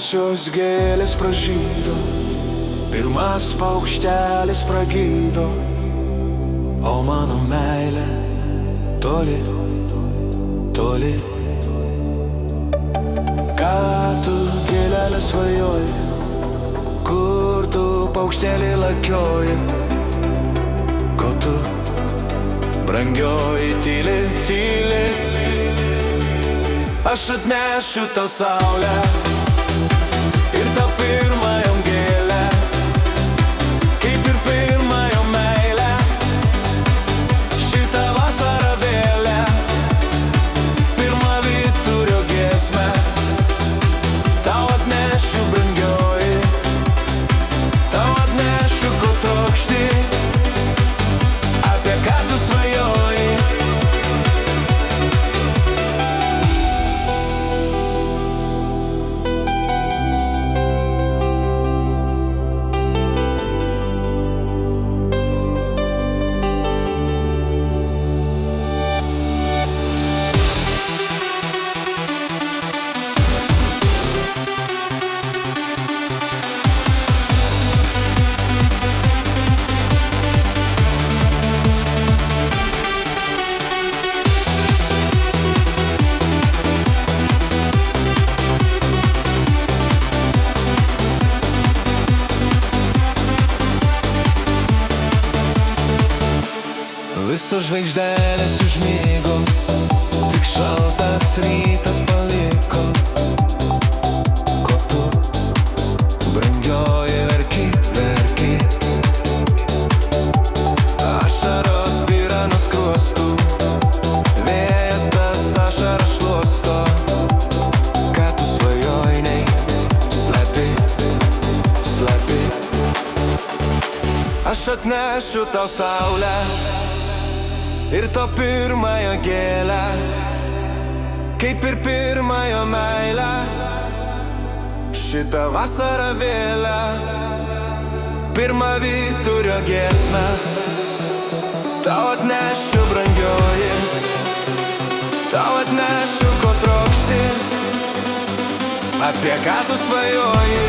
pirmosios gėlės pražydo, pirmas paukštelis pragydo, o mano meilė toli, toli. Ką tu gėlelė svajoji, kur tu paukštelį lakioji, ko tu brangioji tyli, tyli. Aš atnešiu tau saulę ir tau pirmąjom gėlę, kaip ir pirmąjom meilę, šitą vasarą vėlę, pirmą vyturio giesmę. Tau atnešiu brangioji, tau atnešiu, ko trokšti, apie ką tu svajoji. Visos žvaigždelės užmygo, tik šaltas rytas paliko, ko tu, brangioji, verki, verki. Ašaros byra nuo skruostų, vėjas tas ašaras šluosto. Ką tu svajoji, nei slepi, slepi. Aš atnešiu tau saulę ir to pirmąją gėlę, kaip ir pirmąją meilę, šitą vasarą vėlę, pirmą vyturio giesmę. Tau atnešiu brangioji, tau atnešiu, ko trokšti, apie ką tu svajoji.